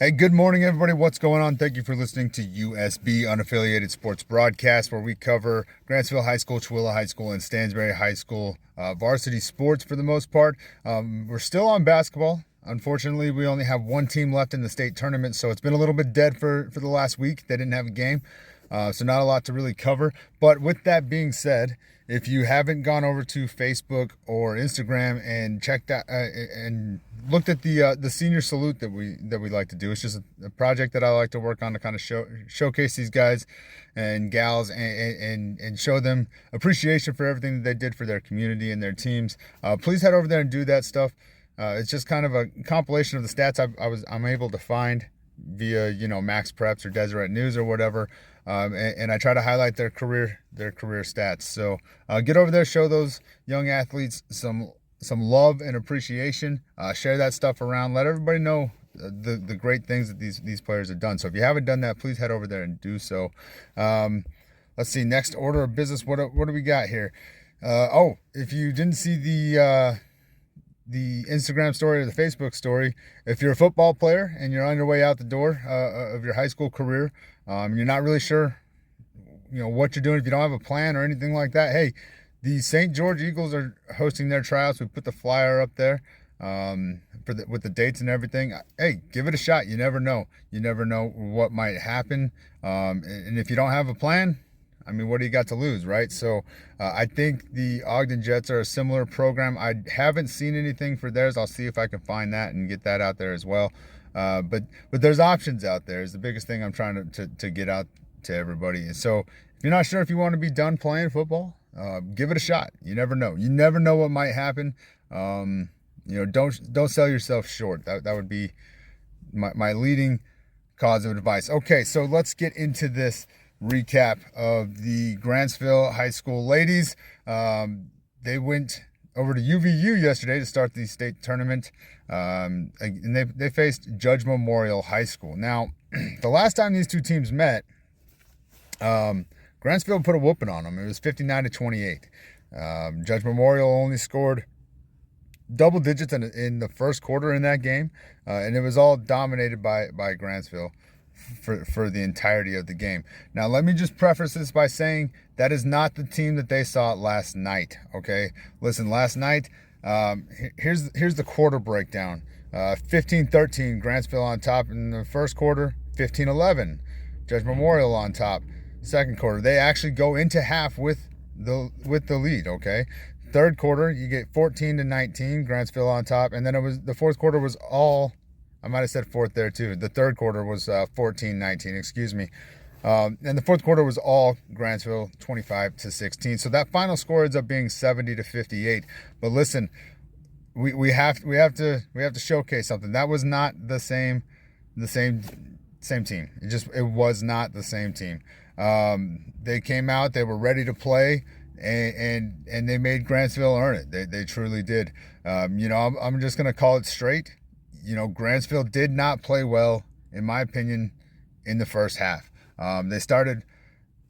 Hey, good morning, everybody. What's going on? Thank you for listening to USB Unaffiliated Sports Broadcast, where we cover Grantsville High School, Chewilla High School, and Stansbury High School varsity sports for the most part. We're still on basketball. Unfortunately, we only have one team left in the state tournament, so it's been a little bit dead for the last week. They didn't have a game, so not a lot to really cover. But with that being said, if you haven't gone over to Facebook or Instagram and checked out and looked at the senior salute that we like to do, it's just a project that I like to work on to kind of showcase these guys and gals and show them appreciation for everything that they did for their community and their teams. Please head over there and do that stuff. It's just kind of a compilation of the stats I'm able to find via Max Preps or Deseret News or whatever, and I try to highlight their career stats. So get over there, show those young athletes some love and appreciation. Share that stuff around. Let everybody know the great things that these players have done. So if you haven't done that, please head over there and do so. Let's see, next order of business. What do we got here? If you didn't see the Instagram story or the Facebook story, if you're a football player and you're on your way out the door of your high school career, you're not really sure what you're doing, if you don't have a plan or anything like that, hey, the St. George Eagles are hosting their tryouts. We put the flyer up there with the dates and everything. Hey, give it a shot. You never know what might happen, and if you don't have a plan, I mean, what do you got to lose, right? So I think the Ogden Jets are a similar program. I haven't seen anything for theirs. I'll see if I can find that and get that out there as well. But there's options out there is the biggest thing I'm trying to get out to everybody. And so if you're not sure if you want to be done playing football, give it a shot. You never know. You never know what might happen. Don't sell yourself short. That would be my leading cause of advice. Okay, so let's get into this recap of the Grantsville High School Ladies. They went over to UVU yesterday to start the state tournament, and they faced Judge Memorial High School. Now, the last time these two teams met, Grantsville put a whooping on them. It was 59-28. Judge Memorial only scored double digits in the first quarter in that game, and it was all dominated by Grantsville for the entirety of the game. Now, let me just preface this by saying that is not the team that they saw last night, okay? Listen, last night, here's the quarter breakdown. 15-13, Grantsville on top in the first quarter. 15-11, Judge Memorial on top. Second quarter, they actually go into half with the lead, okay? Third quarter, you get 14-19, Grantsville on top, and then the fourth quarter was all, I might have said fourth there too. The third quarter was 14-19, excuse me. And the fourth quarter was all Grantsville, 25-16. So that final score ends up being 70-58. But listen, we have to showcase something. That was not the same team. It was not the same team. They came out, they were ready to play, and they made Grantsville earn it. They truly did. I'm just gonna call it straight. Grantsville did not play well, in my opinion, in the first half. They started,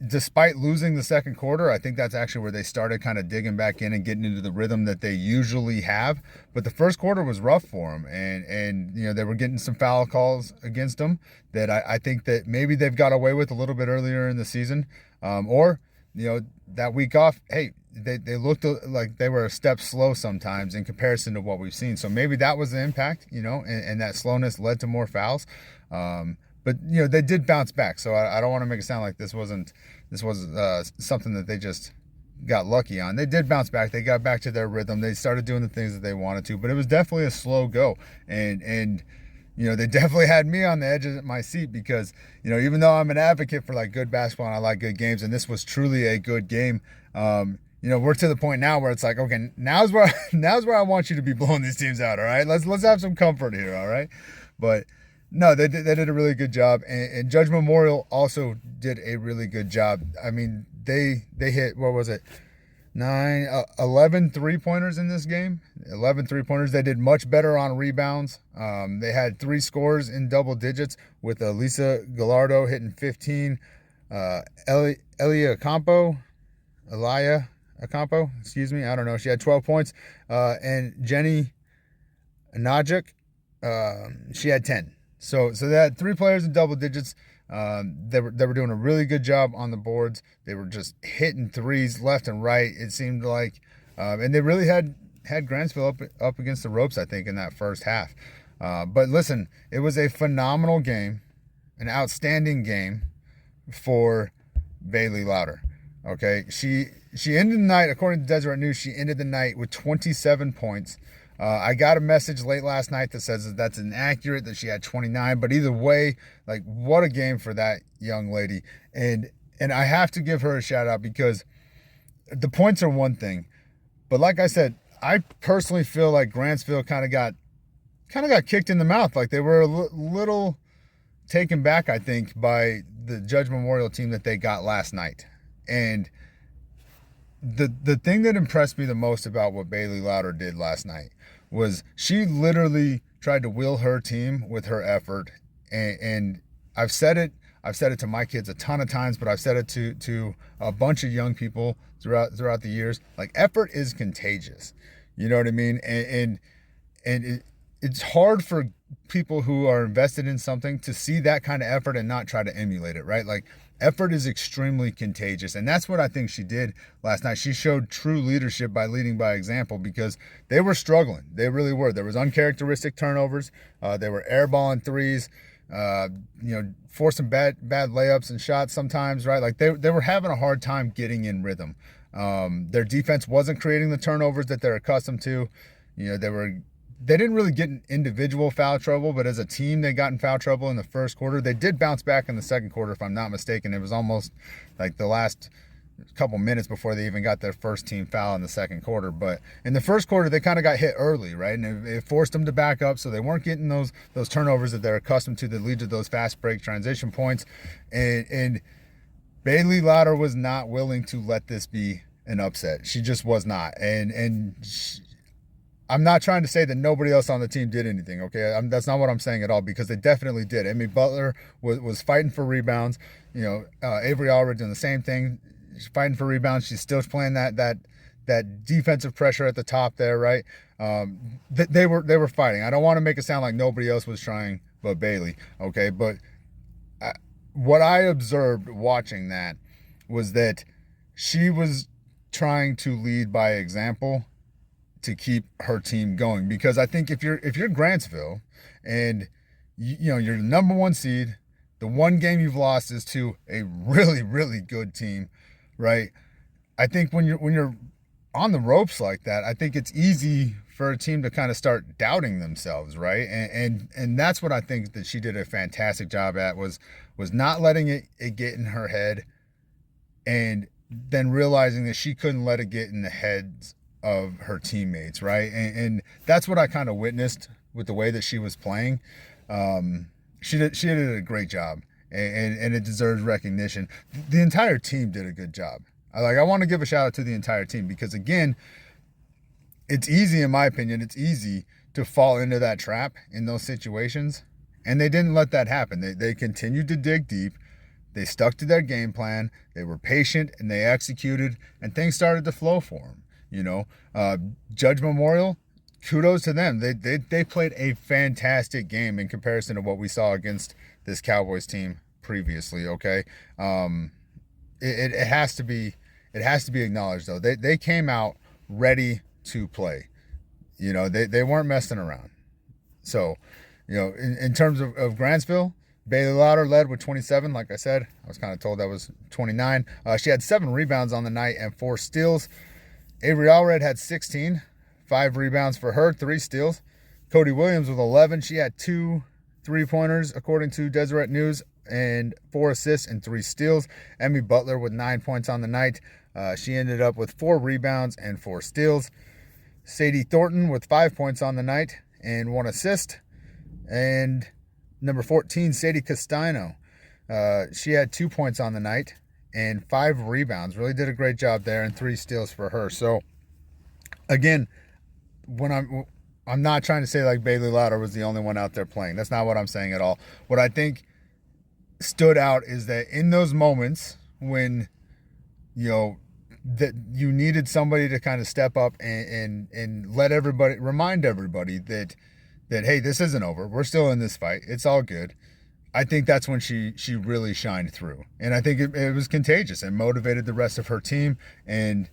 despite losing the second quarter, I think that's actually where they started kind of digging back in and getting into the rhythm that they usually have. But the first quarter was rough for them, and they were getting some foul calls against them that I think that maybe they've got away with a little bit earlier in the season, or that week off. Hey, they looked like they were a step slow sometimes in comparison to what we've seen. So maybe that was the impact, and that slowness led to more fouls. But they did bounce back. So I don't want to make it sound like this was something that they just got lucky on. They did bounce back. They got back to their rhythm. They started doing the things that they wanted to. But it was definitely a slow go. And they definitely had me on the edge of my seat because, even though I'm an advocate for like good basketball and I like good games, and this was truly a good game, we're to the point now where it's like, okay, now's where I want you to be blowing these teams out. All right, let's have some comfort here. All right, but no, they did a really good job, and Judge Memorial also did a really good job. I mean, they hit, what was it, 11 3-pointers in this game. 11 3-pointers. They did much better on rebounds. They had 3 scores in double digits with Elisa Gallardo hitting 15, Elia Acampo, excuse me, I don't know. She had 12 points. And Jenny Najic, she had 10. So they had 3 players in double digits. They were doing a really good job on the boards. They were just hitting threes left and right. It seemed like, and they really had Grantsville up against the ropes, I think, in that first half. But listen, it was a phenomenal game, an outstanding game for Baylee Lowder. Okay, she ended the night, according to Deseret News, she ended the night with 27 points. I got a message late last night that says that's inaccurate, that she had 29. But either way, like, what a game for that young lady. And I have to give her a shout out, because the points are one thing, but like I said, I personally feel like Grantsville kind of got kicked in the mouth. Like, they were a little taken back, I think, by the Judge Memorial team that they got last night. And the thing that impressed me the most about what Baylee Lowder did last night was she literally tried to will her team with her effort. And I've said it to my kids a ton of times, but I've said it to a bunch of young people throughout the years. Like, effort is contagious. You know what I mean? And it's hard for people who are invested in something to see that kind of effort and not try to emulate it, right? Like, effort is extremely contagious. And that's what I think she did last night. She showed true leadership by leading by example, because they were struggling. They really were. There was uncharacteristic turnovers. They were airballing threes, forcing bad layups and shots sometimes, right? Like, they were having a hard time getting in rhythm. Their defense wasn't creating the turnovers that they're accustomed to. They didn't really get in individual foul trouble, but as a team, they got in foul trouble in the first quarter. They did bounce back in the second quarter, if I'm not mistaken. It was almost like the last couple minutes before they even got their first team foul in the second quarter. But in the first quarter, they kind of got hit early, right? And it forced them to back up, so they weren't getting those turnovers that they're accustomed to that lead to those fast break transition points. And Baylee Lowder was not willing to let this be an upset. She just was not. I'm not trying to say that nobody else on the team did anything, okay? That's not what I'm saying at all, because they definitely did. Emery Butler was fighting for rebounds. Avery Allred doing the same thing. She's fighting for rebounds. She's still playing that defensive pressure at the top there, right? They were fighting. I don't want to make it sound like nobody else was trying but Baylee, okay? But what I observed watching that was that she was trying to lead by example to keep her team going. Because I think if you're Grantsville and you're the number 1 seed, the one game you've lost is to a really, really good team, right? I think when you're on the ropes like that, I think it's easy for a team to kind of start doubting themselves, right? And that's what I think that she did a fantastic job at, was not letting it get in her head, and then realizing that she couldn't let it get in the heads of her teammates, right? And that's what I kind of witnessed with the way that she was playing. She did a great job, and it deserves recognition. The entire team did a good job. I want to give a shout out to the entire team, because again, it's easy, in my opinion, it's easy to fall into that trap in those situations, and they didn't let that happen. They continued to dig deep. They stuck to their game plan. They were patient, and they executed, and things started to flow for them. Judge Memorial, kudos to them. They played a fantastic game in comparison to what we saw against this Cowboys team previously. Okay, it has to be acknowledged though. They came out ready to play. They weren't messing around. So, in terms of Grantsville, Baylee Lowder led with 27. Like I said, I was kind of told that was 29. She had 7 rebounds on the night and 4 steals. Avery Allred had 16, 5 rebounds for her, 3 steals. Cody Williams with 11. She had 2 3-pointers, according to Deseret News, and 4 assists and 3 steals. Emery Butler with 9 points on the night. She ended up with 4 rebounds and 4 steals. Sadie Thornton with 5 points on the night and 1 assist. And number 14, Sadie Castano. She had 2 points on the night and 5 rebounds. Really did a great job there, and 3 steals for her. So again, when I'm not trying to say like Baylee Lowder was the only one out there playing. That's not what I'm saying at all. What I think stood out is that in those moments when that you needed somebody to kind of step up and remind everybody that that, hey, this isn't over. We're still in this fight. It's all good. I think that's when she really shined through, and I think it was contagious and motivated the rest of her team, and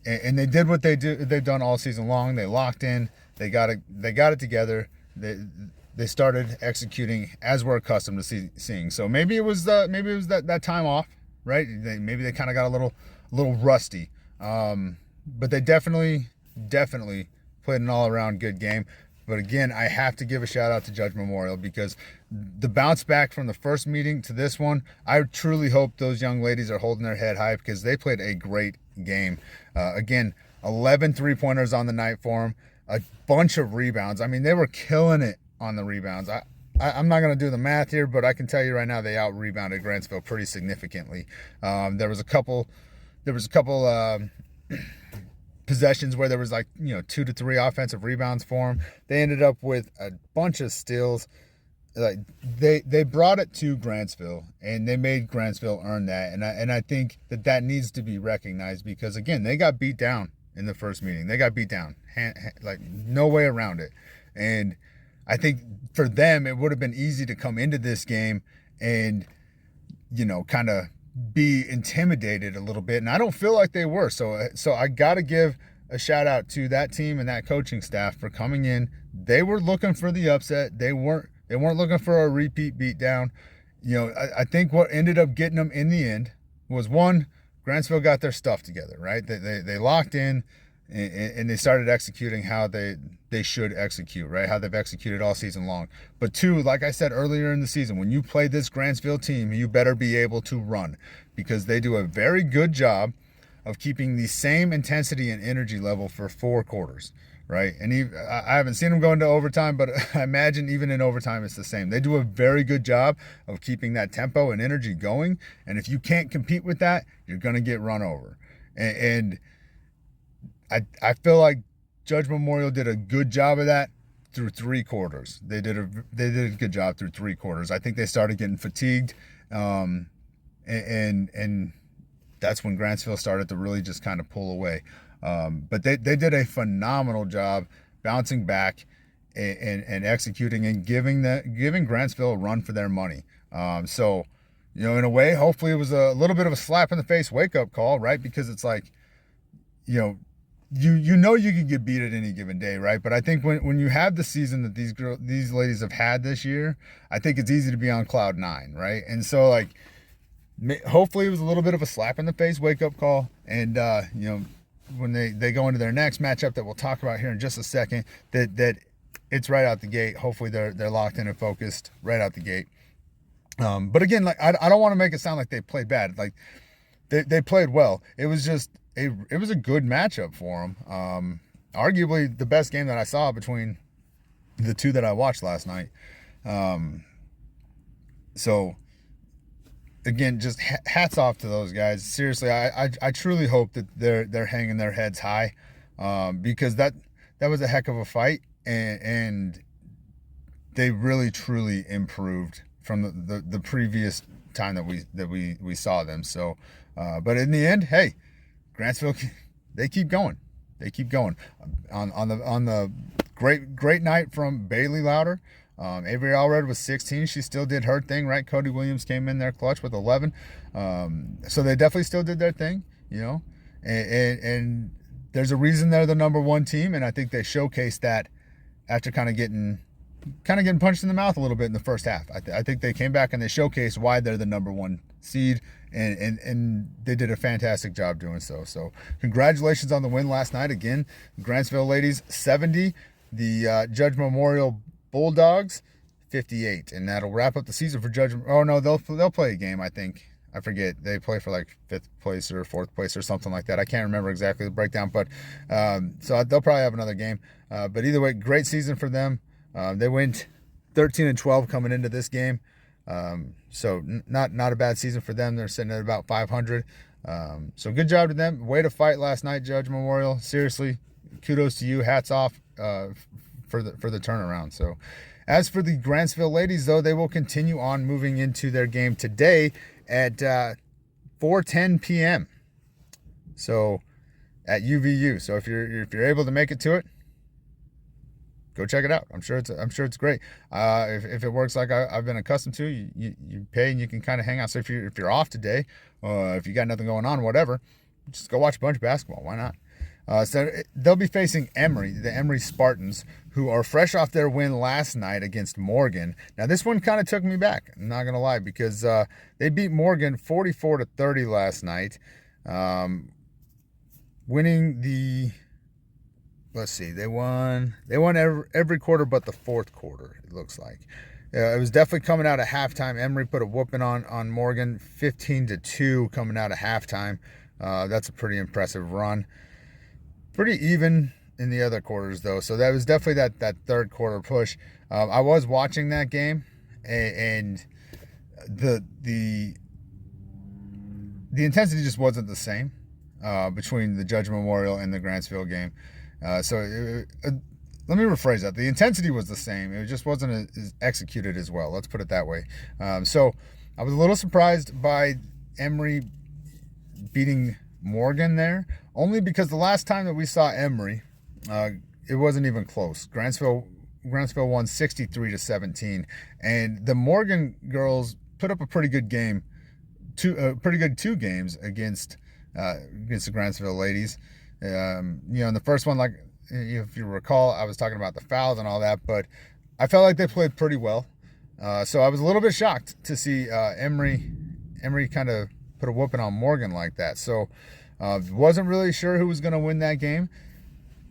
they did what they've done all season long. They locked in. They got it together. They started executing as we're accustomed to seeing. So maybe it was that time off, right? Maybe they kind of got a little rusty, but they definitely played an all around good game. But again, I have to give a shout out to Judge Memorial, because the bounce back from the first meeting to this one, I truly hope those young ladies are holding their head high, because they played a great game. Again, 11 3-pointers on the night for them, a bunch of rebounds. I mean, they were killing it on the rebounds. I'm not going to do the math here, but I can tell you right now they out-rebounded Grantsville pretty significantly. There was a couple possessions where there was 2 to 3 offensive rebounds for them. They ended up with a bunch of steals. Like they brought it to Grantsville, and they made Grantsville earn that. And I think that needs to be recognized, because again, they got beat down in the first meeting. They got beat down, like no way around it. And I think for them, it would have been easy to come into this game and kind of be intimidated a little bit, and I don't feel like they were. So I got to give a shout out to that team and that coaching staff for coming in. They were looking for the upset. They weren't looking for a repeat beatdown. I think what ended up getting them in the end was, one, Grantsville got their stuff together, right? They locked in, and they started executing how they should execute, right? How they've executed all season long. But two, like I said earlier in the season, when you play this Grantsville team, you better be able to run, because they do a very good job of keeping the same intensity and energy level for 4 quarters, right? And I haven't seen them go into overtime, but I imagine even in overtime it's the same. They do a very good job of keeping that tempo and energy going, and if you can't compete with that, you're going to get run over. And I feel like Judge Memorial did a good job of that through 3 quarters. They did a good job through 3 quarters. I think they started getting fatigued, and that's when Grantsville started to really just kind of pull away. But they did a phenomenal job bouncing back and executing and giving Grantsville a run for their money. So in a way, hopefully it was a little bit of a slap in the face wake up call, right? Because it's like, you can get beat at any given day, right? But I think when you have the season that these ladies have had this year, I think it's easy to be on cloud 9, right? And so hopefully it was a little bit of a slap in the face wake up call, and when they go into their next matchup that we'll talk about here in just a second, that it's right out the gate. Hopefully they're locked in and focused right out the gate. But again, I don't want to make it sound like they played bad. Like they played well. It was just it was a good matchup for them. Arguably the best game that I saw between the 2 that I watched last night. So again, just hats off to those guys. Seriously, I truly hope that they're hanging their heads high, because that was a heck of a fight, and they really truly improved from the previous time that we saw them. So, but in the end, hey, Grantsville, they keep going. They keep going. On the great night from Baylee Lowder. Avery Allred was 16. She still did her thing, right? Cody Williams came in there clutch with 11. So they definitely still did their thing, and there's a reason they're the number 1 team, and I think they showcased that after kind of getting punched in the mouth a little bit in the first half. I think they came back and they showcased why they're the number 1 seed, and they did a fantastic job doing so. So congratulations on the win last night. Again, Grantsville Ladies 70, the Judge Memorial Bulldogs 58, and that'll wrap up the season for Judge. Oh no, they'll play a game. I think, I forget, they play for 5th place or 4th place or something like that. I can't remember exactly the breakdown, but so they'll probably have another game. But either way, great season for them. They went 13-12 coming into this game, so not a bad season for them. They're sitting at about 500. So good job to them. Way to fight last night, Judge Memorial. Seriously, kudos to you. Hats off for the turnaround. So as for the Grantsville Ladies, though, they will continue on moving into their game today at 4:10 p.m. So at UVU. So if you're able to make it to it, go check it out. I'm sure it's great. If it works like I've been accustomed to, you pay and you can kind of hang out. So if you're off today, if you got nothing going on, whatever, just go watch a bunch of basketball. Why not? So they'll be facing Emery, the Emery Spartans, who are fresh off their win last night against Morgan. Now, this one kind of took me back, I'm not going to lie, because they beat Morgan 44-30 last night, winning the, let's see, they won every quarter but the fourth quarter, it looks like. It was definitely coming out of halftime. Emery put a whooping on Morgan, 15-2 coming out of halftime. That's a pretty impressive run. Pretty even in the other quarters, though. So that was definitely that third quarter push. I was watching that game, and the intensity just wasn't the same between the Judge Memorial and the Grantsville game. Let me rephrase that. The intensity was the same. It just wasn't as executed as well. Let's put it that way. So I was a little surprised by Emery beating Morgan there, only because the last time that we saw Emery, it wasn't even close. Grantsville won 63-17, and the Morgan girls put up a pretty good game, pretty good 2 games against the Grantsville Ladies. In the first one, like if you recall, I was talking about the fouls and all that, but I felt like they played pretty well. So I was a little bit shocked to see Emery kind of put a whooping on Morgan like that. So wasn't really sure who was going to win that game.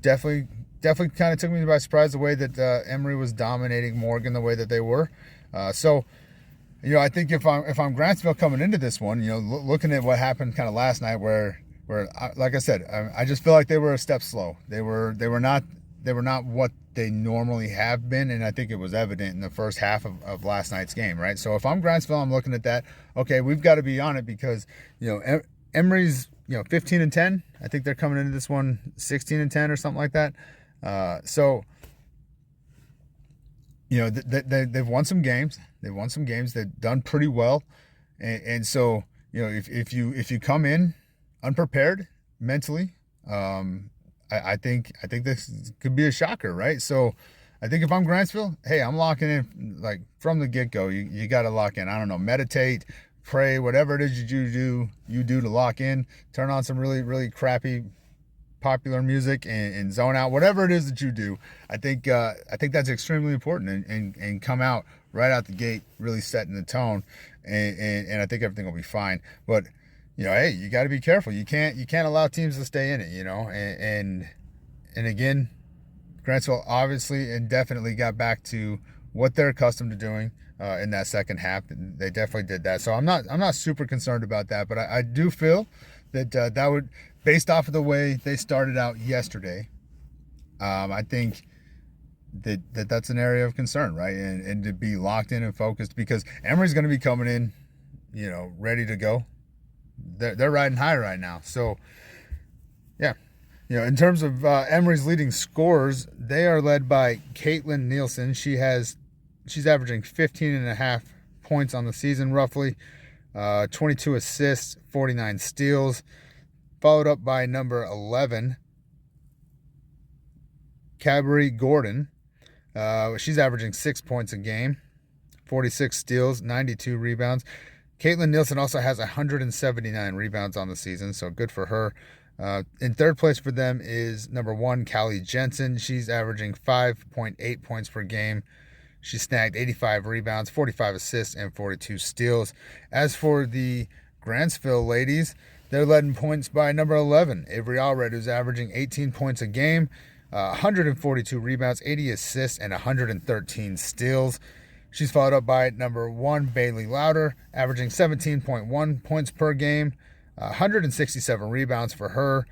Definitely kind of took me by surprise the way that Emery was dominating Morgan the way that they were. I think if I'm Grantsville coming into this one, looking at what happened kind of last night, where like I said, I just feel like they were a step slow. They were not what they normally have been, and I think it was evident in the first half of last night's game, right? So if I'm Grantsville, I'm looking at that. Okay, we've got to be on it because Emery's 15-10. I think they're coming into this one 16-10 or something like that. They've won some games. They've done pretty well, and so if you come in unprepared mentally, I think this could be a shocker, right? So I think if I'm Grantsville, hey, I'm locking in like from the get-go. You got to lock in. I don't know, meditate, pray, whatever it is you do to lock in. Turn on some really, really crappy popular music and zone out, whatever it is that you do. I think that's extremely important, and come out right out the gate really setting the tone, and I think everything will be fine. But hey, you got to be careful. You can't allow teams to stay in it, and again, Grantsville obviously and definitely got back to what they're accustomed to doing in that second half. They definitely did that. So I'm not super concerned about that, but I do feel that that would, based off of the way they started out yesterday, I think that's an area of concern, right? And to be locked in and focused, because Emery's going to be coming in, ready to go. They're riding high right now. So, yeah. In terms of Emery's leading scorers, they are led by Caitlin Nielsen. She's averaging 15.5 points on the season, roughly. 22 assists, 49 steals. Followed up by number 11, Cabri Gordon. She's averaging 6 points a game, 46 steals, 92 rebounds. Caitlin Nielsen also has 179 rebounds on the season, so good for her. In third place for them is number 1, Callie Jensen. She's averaging 5.8 points per game. She snagged 85 rebounds, 45 assists, and 42 steals. As for the Grantsville Ladies, they're led in points by number 11, Avery Allred, who's averaging 18 points a game, 142 rebounds, 80 assists, and 113 steals. She's followed up by number 1, Baylee Lowder, averaging 17.1 points per game, 167 rebounds for her,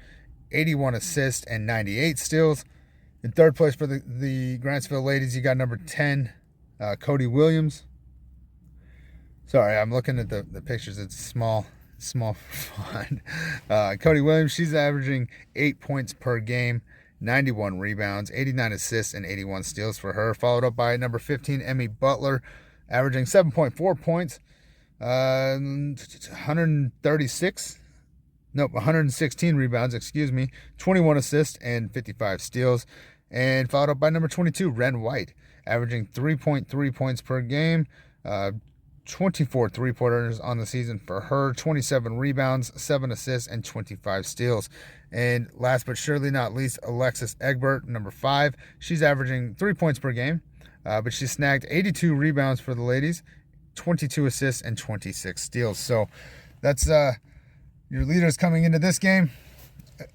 81 assists, and 98 steals. In third place for the Grantsville Ladies, you got number 10, Cody Williams. Sorry, I'm looking at the pictures. It's small font. Cody Williams, she's averaging 8 points per game, 91 rebounds, 89 assists, and 81 steals for her. Followed up by number 15, Emmy Butler, averaging 7.4 points, 116 rebounds, 21 assists, and 55 steals. and followed up by number 22, Ren White, averaging 3.3 points per game, 24 three-pointers on the season for her, 27 rebounds, 7 assists, and 25 steals. And last but surely not least, Alexis Egbert, number 5. She's averaging 3 points per game, but she snagged 82 rebounds for the ladies, 22 assists, and 26 steals. So that's your leaders coming into this game.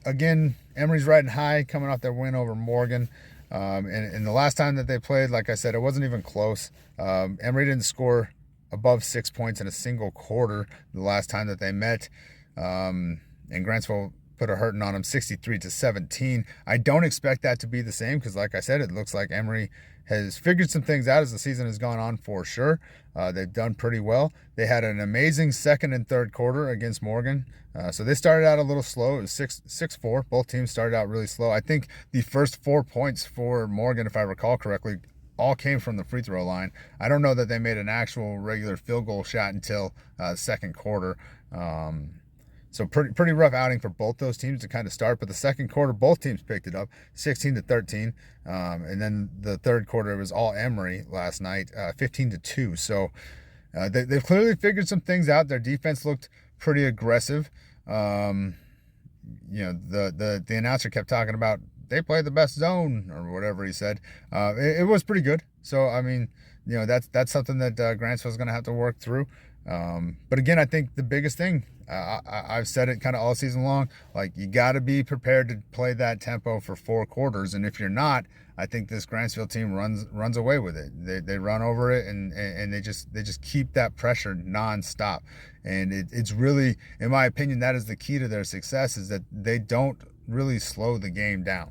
Again, Emery's riding high, coming off their win over Morgan. And the last time that they played, like I said, it wasn't even close. Emery didn't score above 6 points in a single quarter the last time that they met. And Grantsville put a hurting on them 63-17. I don't expect that to be the same because, like I said, it looks like Emery has figured some things out as the season has gone on for sure. They've done pretty well. They had an amazing second and third quarter against Morgan. So they started out a little slow. It was 6-4. Both teams started out really slow. I think the first 4 points for Morgan, if I recall correctly, all came from the free throw line. I don't know that they made an actual regular field goal shot until second quarter. So pretty rough outing for both those teams to kind of start. But the second quarter, both teams picked it up, 16-13. And then the third quarter, it was all Emery last night, 15-2. So they've clearly figured some things out. Their defense looked pretty aggressive. The announcer kept talking about they play the best zone or whatever he said. It was pretty good. So, I mean, that's something that Grantsville's going to have to work through. But again, I think the biggest thing, I've said it kind of all season long, like you got to be prepared to play that tempo for 4 quarters. And if you're not, I think this Grantsville team runs away with it. They run over it and they just keep that pressure nonstop. And it's really, in my opinion, that is the key to their success, is that they don't really slow the game down.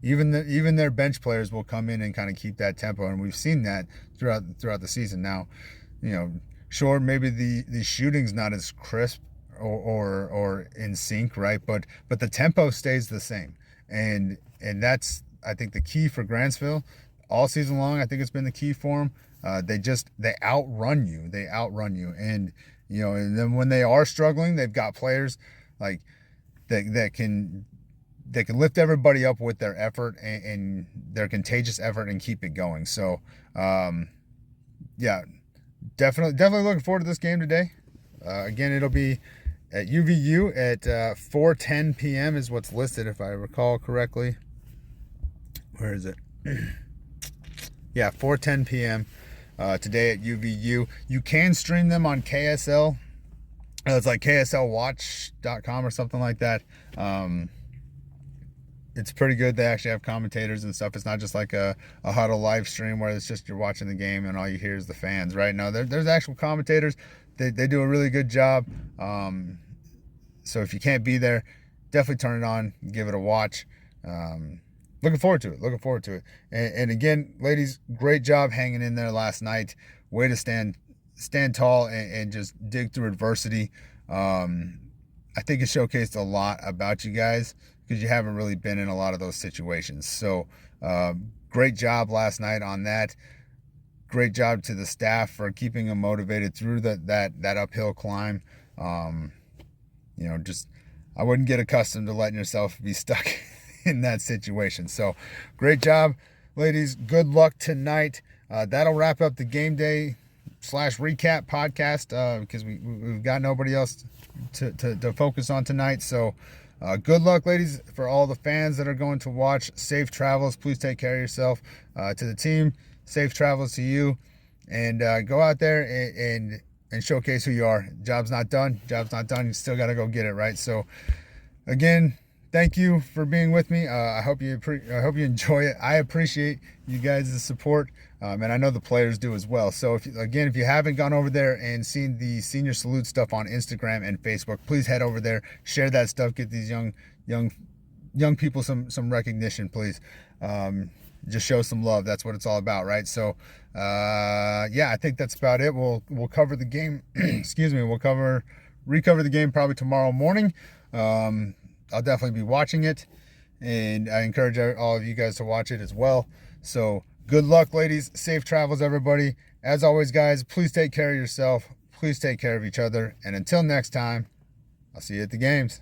Even their bench players will come in and kind of keep that tempo, and we've seen that throughout the season. Now, sure, maybe the shooting's not as crisp or in sync, right? But the tempo stays the same, and that's, I think, the key for Grantsville all season long. I think it's been the key for them. They outrun you, and and then when they are struggling, they've got players like that can lift everybody up with their effort and their contagious effort and keep it going. So, definitely looking forward to this game today. Again, it'll be at UVU at 4:10 p.m. is what's listed, if I recall correctly. Where is it? 4:10 p.m. Today at UVU. You can stream them on KSL. It's like KSLWatch.com or something like that. It's pretty good. They actually have commentators and stuff. It's not just like a huddle live stream where it's just you're watching the game and all you hear is the fans, right? No, there's actual commentators. They do a really good job. So if you can't be there, definitely turn it on, give it a watch. Looking forward to it. And again, ladies, great job hanging in there last night. Way to stand tall and just dig through adversity. I think it showcased a lot about you guys, because you haven't really been in a lot of those situations. So great job last night on that. Great job to the staff for keeping them motivated through that uphill climb. I wouldn't get accustomed to letting yourself be stuck in that situation. So great job, ladies. Good luck tonight. That'll wrap up the game day / recap podcast, because we've got nobody else to focus on tonight. So good luck, ladies, for all the fans that are going to watch. Safe travels. Please take care of yourself. To the team, safe travels to you. And go out there and showcase who you are. Job's not done. You still got to go get it, right? So, again, thank you for being with me. I hope you enjoy it. I appreciate you guys' support, and I know the players do as well. So, if you haven't gone over there and seen the Senior Salute stuff on Instagram and Facebook, please head over there, share that stuff, get these young people some recognition, please. Just show some love. That's what it's all about, right? So, I think that's about it. We'll cover the game. Excuse me. We'll recover the game probably tomorrow morning. I'll definitely be watching it, and I encourage all of you guys to watch it as well. So good luck, ladies. Safe travels, everybody. As always, guys, please take care of yourself. Please take care of each other. And until next time, I'll see you at the games.